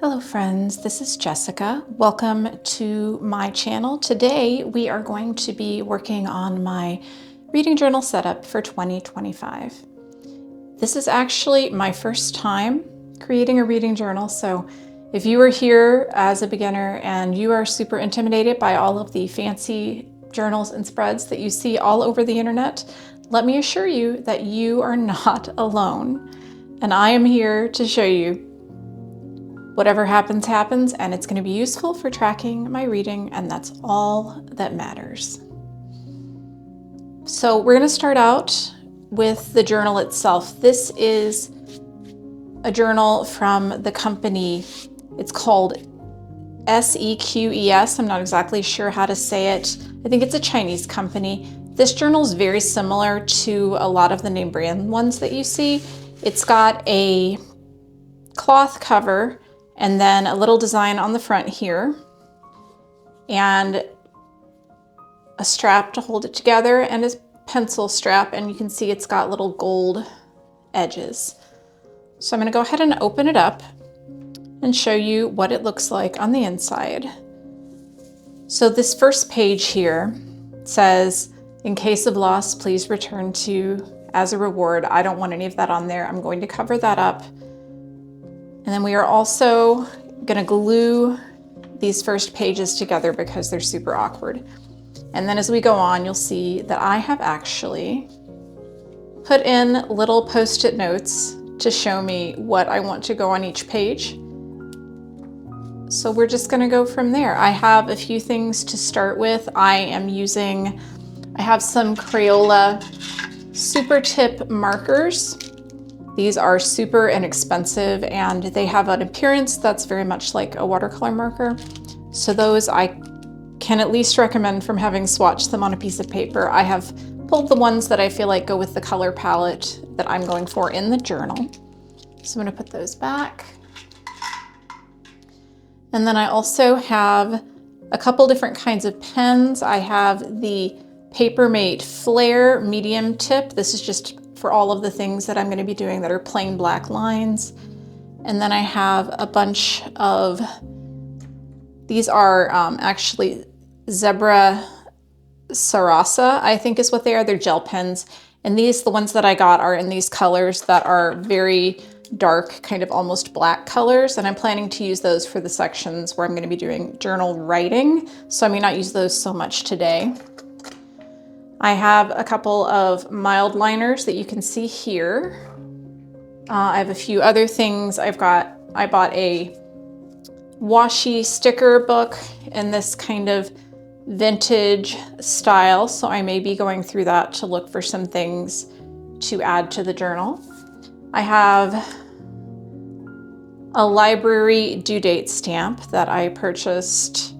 Hello friends, this is Jessica. Welcome to my channel. Today we are going to be working on my reading journal setup for 2025. This is actually my first time creating a reading journal, so if you are here as a beginner and you are super intimidated by all of the fancy journals and spreads that you see all over the internet, let me assure you that you are not alone. And I am here to show you whatever happens, happens, and it's going to be useful for tracking my reading, and that's all that matters. So we're going to start out with the journal itself. This is a journal from the company. It's called SEQES. I'm not exactly sure how to say it. I think it's a Chinese company. This journal is very similar to a lot of the name brand ones that you see. It's got a cloth cover and then a little design on the front here, and a strap to hold it together, and a pencil strap, and you can see it's got little gold edges. So I'm going to go ahead and open it up and show you what it looks like on the inside. So this first page here says, "In case of loss, please return to as a reward." I don't want any of that on there. I'm going to cover that up. And then we are also going to glue these first pages together because they're super awkward. And then as we go on, you'll see that I have actually put in little post-it notes to show me what I want to go on each page. So we're just going to go from there. I have a few things to start with. I have some Crayola Super Tip markers. These are super inexpensive and they have an appearance that's very much like a watercolor marker. So those I can at least recommend from having swatched them on a piece of paper. I have pulled the ones that I feel like go with the color palette that I'm going for in the journal. So I'm going to put those back. And then I also have a couple different kinds of pens. I have the Papermate Flare medium tip. This is just for all of the things that I'm going to be doing that are plain black lines. And then I have a bunch of, these are actually Zebra Sarasa, I think is what they are. They're gel pens. And these, the ones that I got, are in these colors that are very dark, kind of almost black colors. And I'm planning to use those for the sections where I'm going to be doing journal writing. So I may not use those so much today. I have a couple of mild liners that you can see here. I have a few other things. I bought a washi sticker book in this kind of vintage style, so I may be going through that to look for some things to add to the journal. I have a library due date stamp that I purchased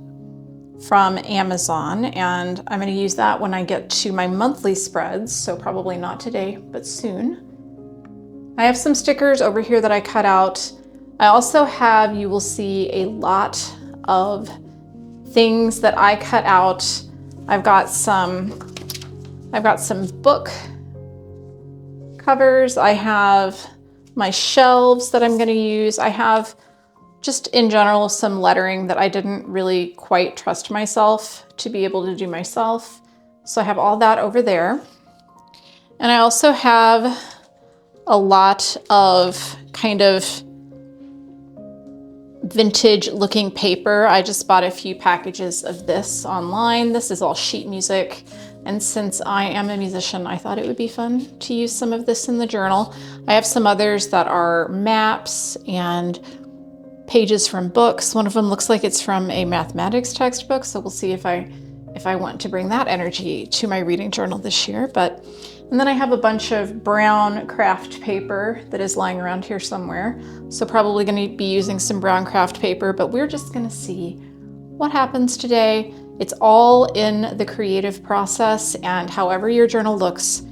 from Amazon, and I'm going to use that when I get to my monthly spreads, so probably not today, but soon. I have some stickers over here that I cut out. I also have, you will see, a lot of things that I cut out. I've got some book covers. I have my shelves that I'm going to use. I have just in general some lettering that I didn't really quite trust myself to be able to do myself. So I have all that over there. And I also have a lot of kind of vintage looking paper. I just bought a few packages of this online. This is all sheet music. And since I am a musician, I thought it would be fun to use some of this in the journal. I have some others that are maps and pages from books. One of them looks like it's from a mathematics textbook, so we'll see if I want to bring that energy to my reading journal this year. And then I have a bunch of brown craft paper that is lying around here somewhere, so probably going to be using some brown craft paper, but we're just going to see what happens today. It's all in the creative process, and however your journal looks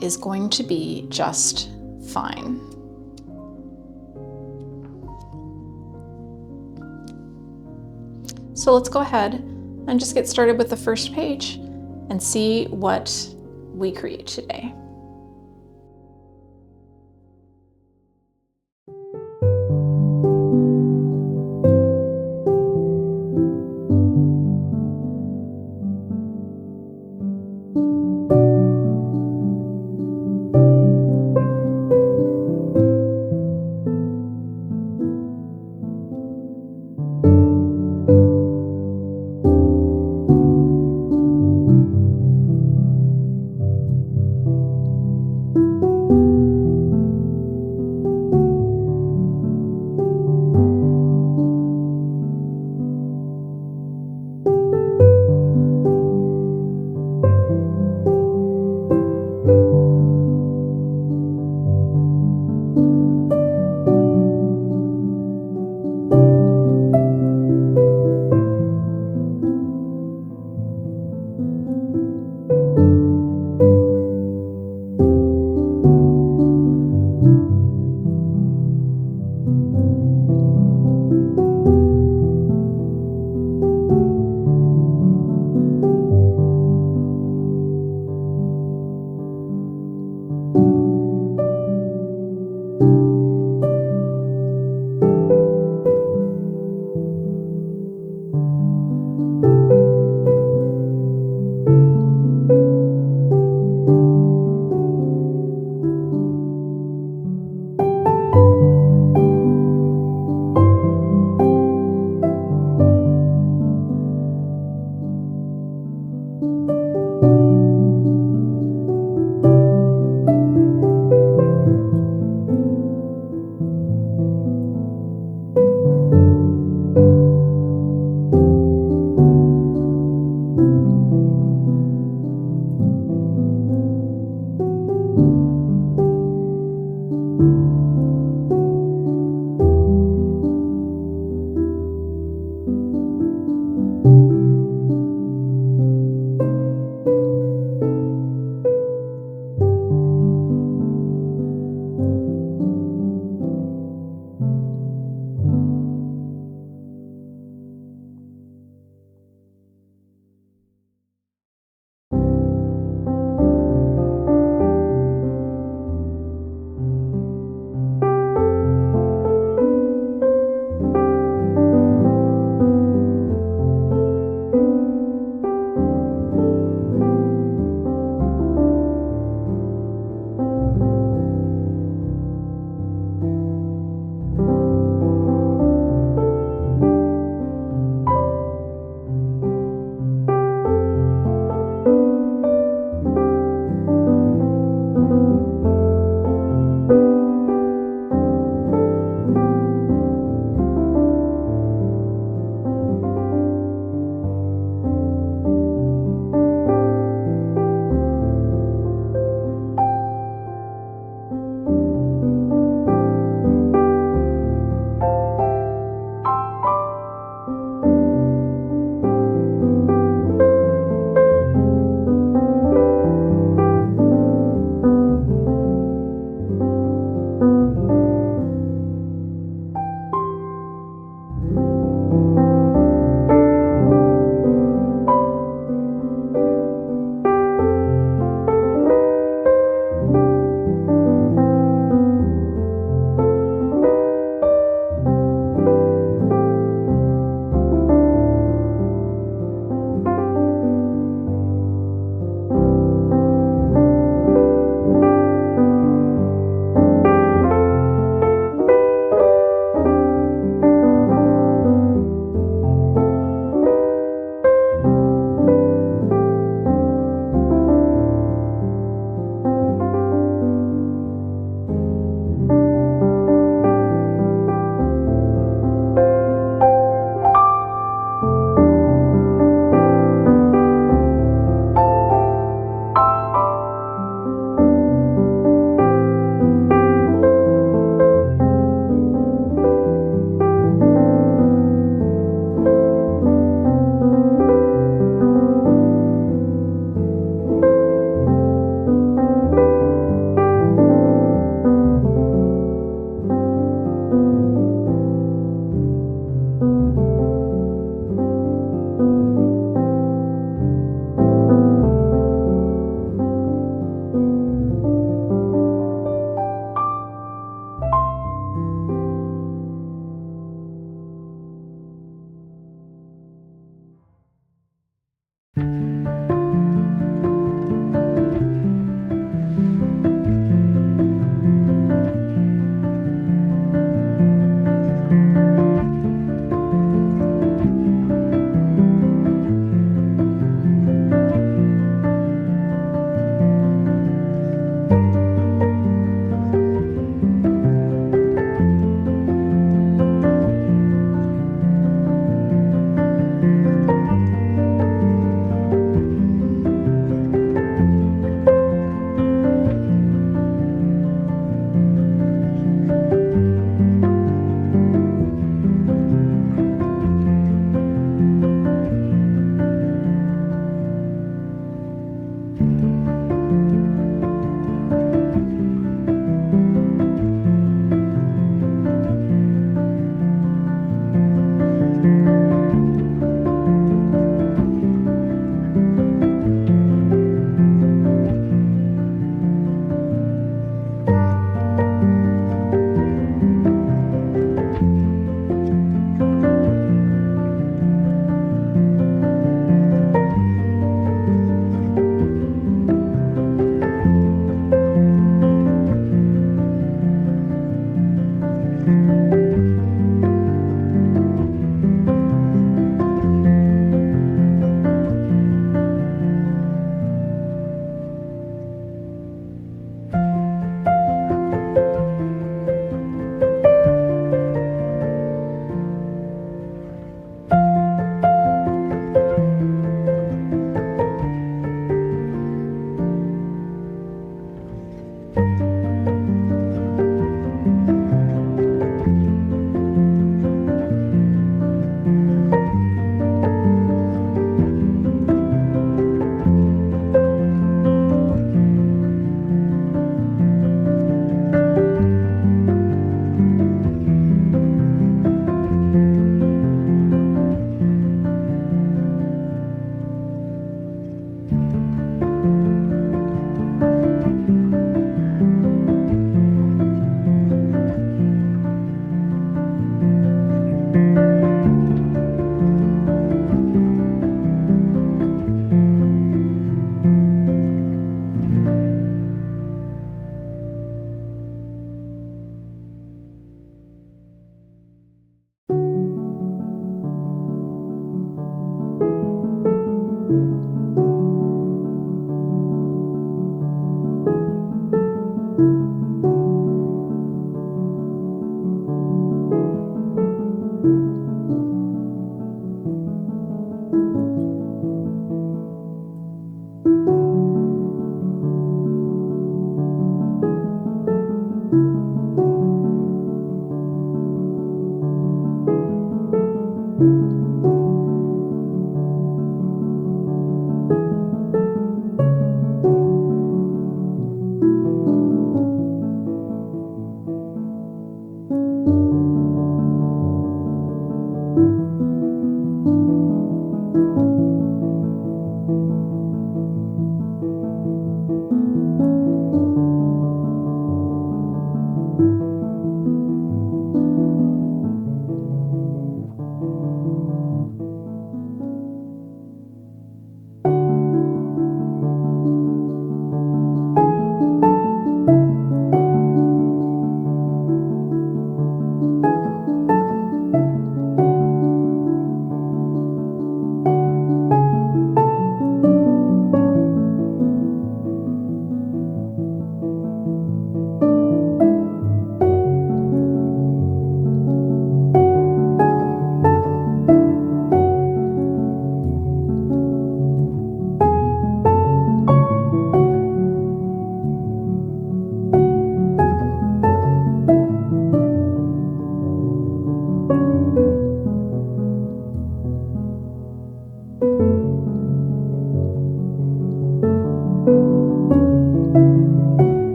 is going to be just fine. So let's go ahead and just get started with the first page and see what we create today.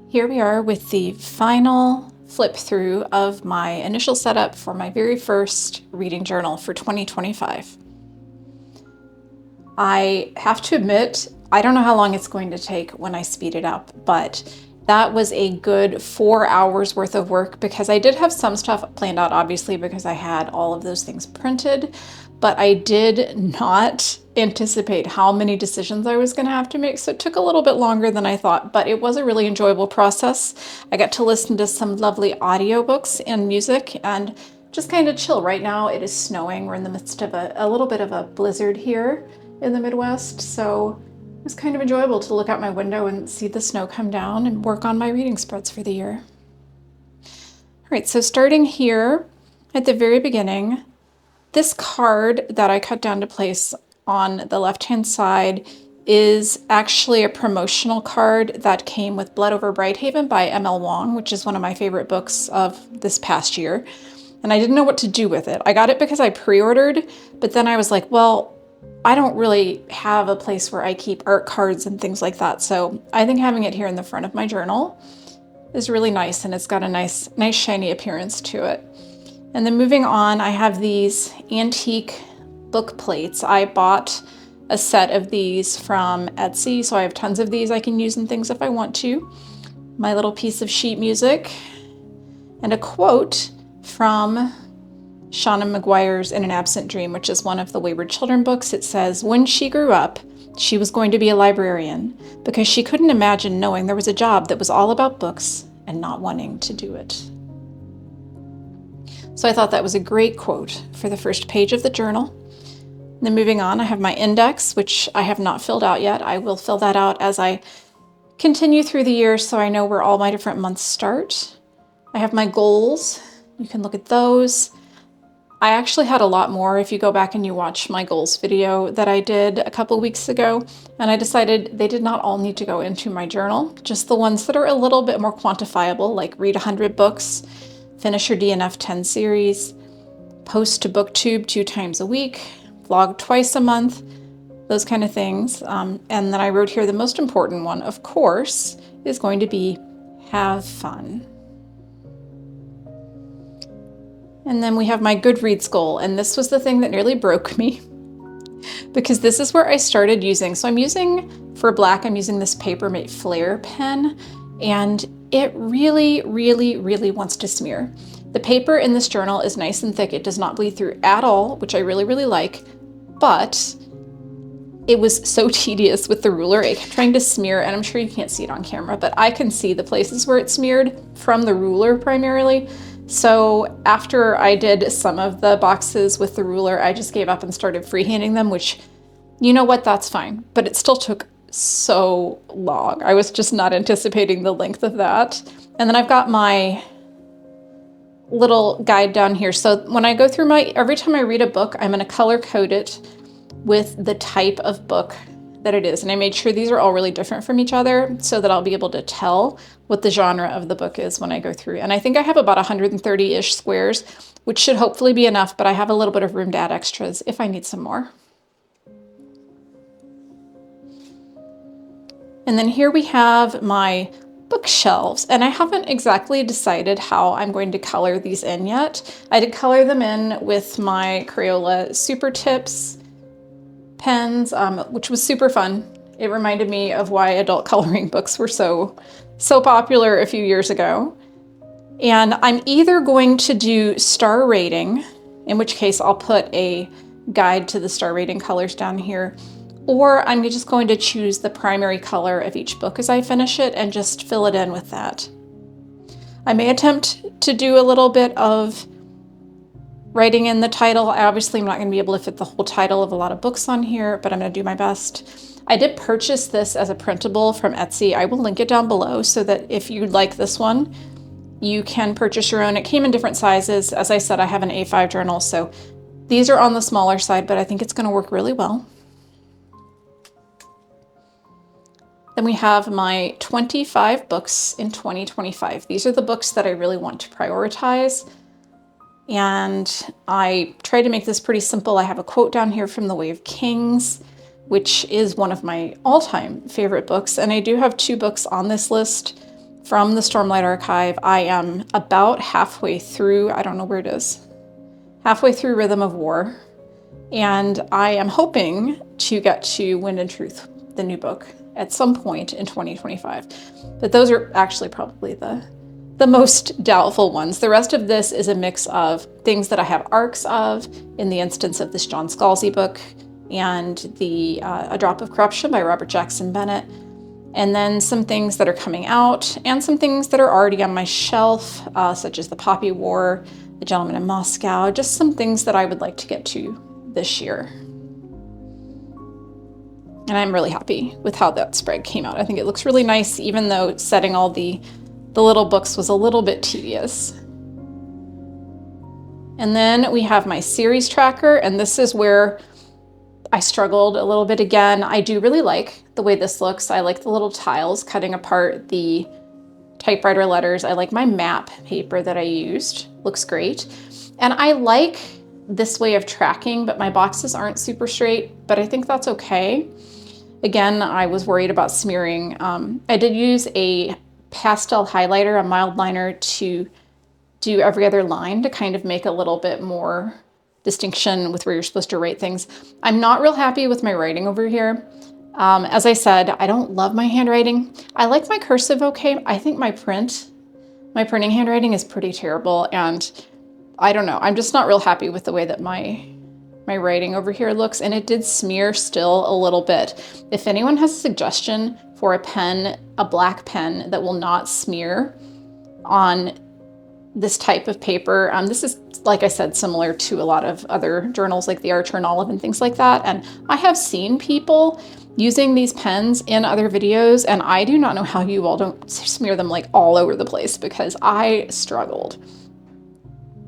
Here we are with the final flip through of my initial setup for my very first reading journal for 2025. I have to admit, I don't know how long it's going to take when I speed it up, but that was a good 4 hours worth of work because I did have some stuff planned out, obviously, because I had all of those things printed, but I did not anticipate how many decisions I was going to have to make. So it took a little bit longer than I thought, but it was a really enjoyable process. I got to listen to some lovely audiobooks and music and just kind of chill. Right now it is snowing. We're in the midst of a little bit of a blizzard here in the Midwest. So it was kind of enjoyable to look out my window and see the snow come down and work on my reading spreads for the year. All right, so starting here at the very beginning, this card that I cut down to place on the left-hand side is actually a promotional card that came with Blood Over Brighthaven by M.L. Wong, which is one of my favorite books of this past year. And I didn't know what to do with it. I got it because I pre-ordered, but then I was like, well, I don't really have a place where I keep art cards and things like that. So I think having it here in the front of my journal is really nice, and it's got a nice shiny appearance to it. And then moving on, I have these antique book plates. I bought a set of these from Etsy, so I have tons of these I can use in things if I want to. My little piece of sheet music and a quote from Shauna Maguire's In an Absent Dream, which is one of the Wayward Children books. It says, "When she grew up, she was going to be a librarian because she couldn't imagine knowing there was a job that was all about books and not wanting to do it." So I thought that was a great quote for the first page of the journal. And then moving on, I have my index, which I have not filled out yet. I will fill that out as I continue through the year so I know where all my different months start. I have my goals. You can look at those. I actually had a lot more if you go back and you watch my goals video that I did a couple weeks ago, and I decided they did not all need to go into my journal, just the ones that are a little bit more quantifiable, like read 100 books, finish your DNF 10 series, post to Booktube 2 times a week, vlog twice a month, those kind of things. And then I wrote here the most important one, of course, is going to be have fun. And then we have my Goodreads goal, and this was the thing that nearly broke me because this is where I started using. So I'm using, for black, I'm using this Papermate Flare pen, and it really, really, really wants to smear. The paper in this journal is nice and thick. It does not bleed through at all, which I really, really like, but it was so tedious with the ruler. It kept trying to smear, and I'm sure you can't see it on camera, but I can see the places where it smeared from the ruler primarily. So after I did some of the boxes with the ruler, I just gave up and started freehanding them, which, you know what, that's fine. But it still took so long. I was just not anticipating the length of that. And then I've got my little guide down here. So when I go through every time I read a book, I'm gonna color code it with the type of book that it is. And I made sure these are all really different from each other so that I'll be able to tell what the genre of the book is when I go through. And I think I have about 130-ish squares, which should hopefully be enough, but I have a little bit of room to add extras if I need some more. And then here we have my bookshelves, and I haven't exactly decided how I'm going to color these in yet. I did color them in with my Crayola Super Tips pens, which was super fun. It reminded me of why adult coloring books were so popular a few years ago. And I'm either going to do star rating, in which case I'll put a guide to the star rating colors down here, or I'm just going to choose the primary color of each book as I finish it and just fill it in with that. I may attempt to do a little bit of writing in the title. I obviously am not going to be able to fit the whole title of a lot of books on here, but I'm going to do my best. I did purchase this as a printable from Etsy. I will link it down below so that if you'd like this one, you can purchase your own. It came in different sizes. As I said, I have an A5 journal, so these are on the smaller side, but I think it's going to work really well. Then we have my 25 books in 2025. These are the books that I really want to prioritize. And I tried to make this pretty simple. I have a quote down here from The Way of Kings, which is one of my all-time favorite books. And I do have 2 books on this list from the Stormlight Archive. I am about halfway through, I don't know where it is, halfway through Rhythm of War. And I am hoping to get to Wind and Truth, the new book, at some point in 2025. But those are actually probably the most doubtful ones. The rest of this is a mix of things that I have arcs of, in the instance of this John Scalzi book, and the A Drop of Corruption by Robert Jackson Bennett, and then some things that are coming out, and some things that are already on my shelf, such as The Poppy War, The Gentleman in Moscow, just some things that I would like to get to this year. And I'm really happy with how that spread came out. I think it looks really nice, even though setting all the little books was a little bit tedious. And then we have my series tracker, and this is where I struggled a little bit again. I do really like the way this looks. I like the little tiles cutting apart the typewriter letters. I like my map paper that I used. Looks great. And I like this way of tracking, but my boxes aren't super straight, but I think that's okay. Again, I was worried about smearing. I did use a pastel highlighter, a mild liner, to do every other line to kind of make a little bit more distinction with where you're supposed to write things. I'm not real happy with my writing over here. As I said, I don't love my handwriting. I like my cursive okay. I think my printing handwriting is pretty terrible, and I don't know. I'm just not real happy with the way that my writing over here looks, and it did smear still a little bit. If anyone has a suggestion for a pen, a black pen that will not smear on this type of paper, this is, like I said, similar to a lot of other journals like the Archer and Olive and things like that. And I have seen people using these pens in other videos, and I do not know how you all don't smear them like all over the place, because I struggled.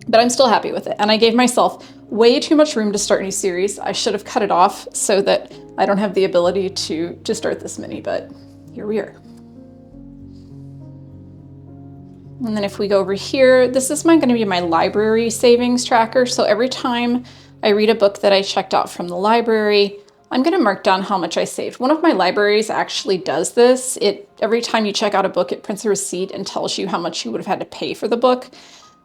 But I'm still happy with it. And I gave myself way too much room to start a new series. I should have cut it off so that I don't have the ability to start this many, but here we are. And then if we go over here, this is going to be my library savings tracker. So every time I read a book that I checked out from the library, I'm going to mark down how much I saved. One of my libraries actually does this. Every time you check out a book, it prints a receipt and tells you how much you would have had to pay for the book.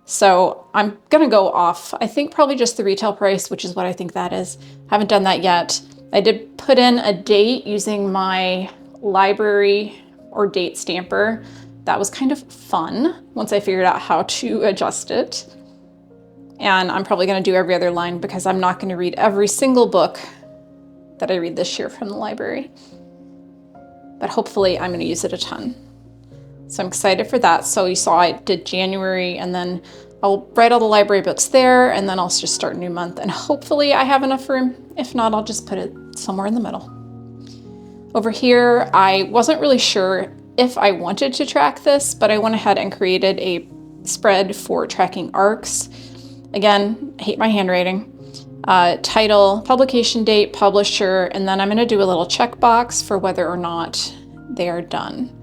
So I'm going to go off, I think probably just the retail price, which is what I think that is. Haven't done that yet. I did put in a date using my library or date stamper. That was kind of fun once I figured out how to adjust it. And I'm probably going to do every other line, because I'm not going to read every single book that I read this year from the library. But hopefully I'm going to use it a ton. So I'm excited for that. So you saw I did January, and then I'll write all the library books there, and then I'll just start a new month. And hopefully I have enough room. If not, I'll just put it somewhere in the middle. Over here, I wasn't really sure if I wanted to track this, but I went ahead and created a spread for tracking arcs. Again, I hate my handwriting. Title, publication date, publisher, and then I'm going to do a little checkbox for whether or not they are done.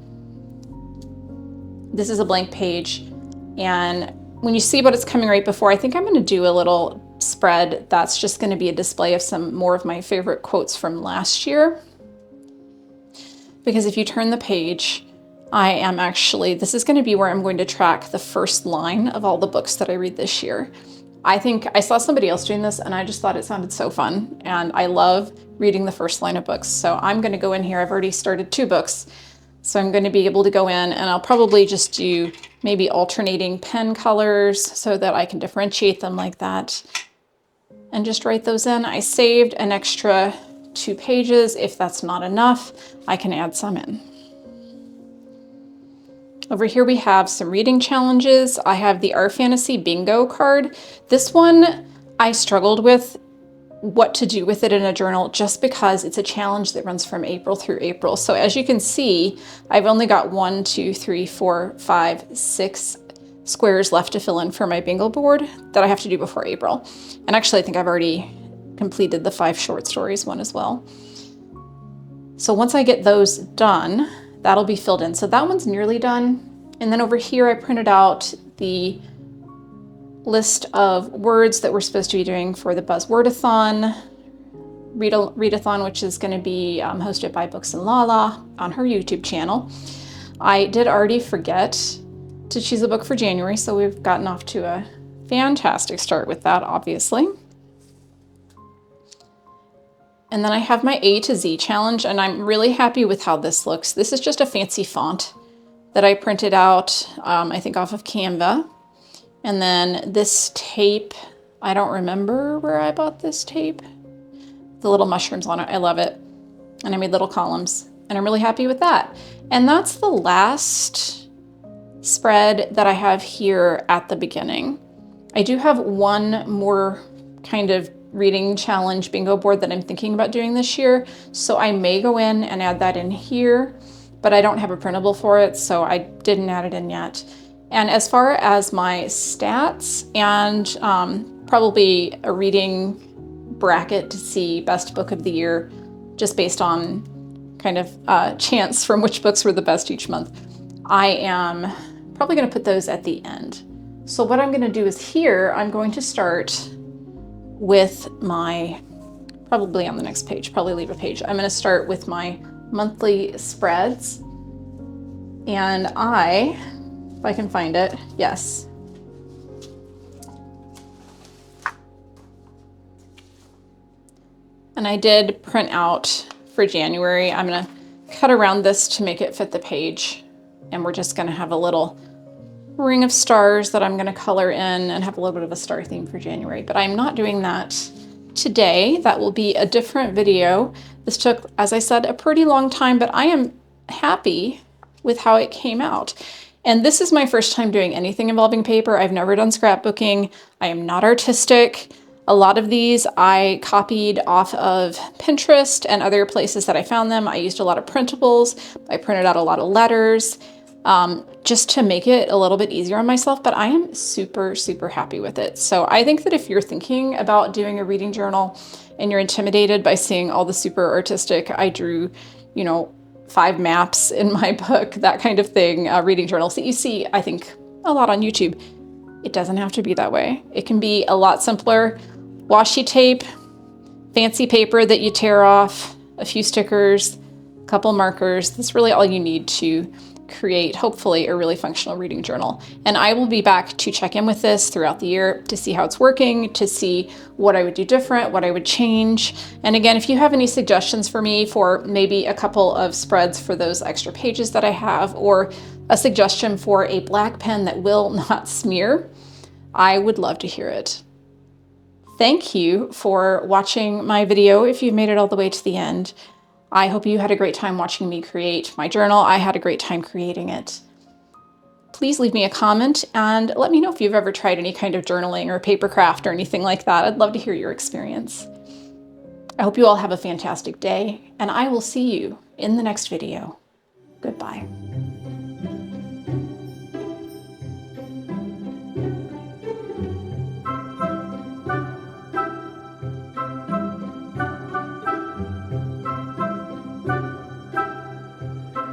This is a blank page, and when you see what it's coming right before, I think I'm going to do a little spread that's just going to be a display of some more of my favorite quotes from last year. Because if you turn the page, this is going to be where I'm going to track the first line of all the books that I read this year. I think I saw somebody else doing this, and I just thought it sounded so fun, and I love reading the first line of books. So I'm going to go in here. I've already started 2 books. So I'm going to be able to go in, and I'll probably just do maybe alternating pen colors so that I can differentiate them like that, and just write those in. I saved an extra 2 pages. If that's not enough, I can add some in. Over here we have some reading challenges. I have the Our Fantasy Bingo card. This one I struggled with what to do with it in a journal, just because it's a challenge that runs from April through April. So as you can see, I've only got 1, 2, 3, 4, 5, 6 squares left to fill in for my bingo board that I have to do before April. And actually, I think I've already completed the 5 short stories one as well. So once I get those done, that'll be filled in. So that one's nearly done. And then over here, I printed out the list of words that we're supposed to be doing for the Buzzwordathon, Readathon, which is going to be hosted by Books and Lala on her YouTube channel. I did already forget to choose a book for January, so we've gotten off to a fantastic start with that, obviously. And then I have my A to Z challenge, and I'm really happy with how this looks. This is just a fancy font that I printed out, I think off of Canva. And then this tape, I don't remember where I bought this tape. The little mushrooms on it, I love it. And I made little columns, and I'm really happy with that. And that's the last spread that I have here at the beginning. I do have one more kind of reading challenge bingo board that I'm thinking about doing this year. So I may go in and add that in here, but I don't have a printable for it, so I didn't add it in yet. And as far as my stats and probably a reading bracket to see best book of the year, just based on kind of chance from which books were the best each month, I am probably going to put those at the end. So what I'm going to do is here, I'm going to start with my, probably on the next page, probably leave a page. I'm going to start with my monthly spreads. And if I can find it, yes. And I did print out for January. I'm going to cut around this to make it fit the page. And we're just going to have a little ring of stars that I'm going to color in and have a little bit of a star theme for January. But I'm not doing that today. That will be a different video. This took, as I said, a pretty long time, but I am happy with how it came out. And this is my first time doing anything involving paper. I've never done scrapbooking. I am not artistic. A lot of these I copied off of Pinterest and other places that I found them. I used a lot of printables. I printed out a lot of letters just to make it a little bit easier on myself, but I am super, super happy with it. So I think that if you're thinking about doing a reading journal and you're intimidated by seeing all the super artistic, I drew, 5 maps in my book, that kind of thing, reading journals that you see, I think, a lot on YouTube. It doesn't have to be that way. It can be a lot simpler. Washi tape, fancy paper that you tear off, a few stickers, a couple markers. That's really all you need to create, hopefully, a really functional reading journal. And I will be back to check in with this throughout the year to see how it's working, to see what I would do different, what I would change. And again, if you have any suggestions for me for maybe a couple of spreads for those extra pages that I have, or a suggestion for a black pen that will not smear, I would love to hear it. Thank you for watching my video if you've made it all the way to the end. I hope you had a great time watching me create my journal. I had a great time creating it. Please leave me a comment and let me know if you've ever tried any kind of journaling or paper craft or anything like that. I'd love to hear your experience. I hope you all have a fantastic day, and I will see you in the next video. Goodbye.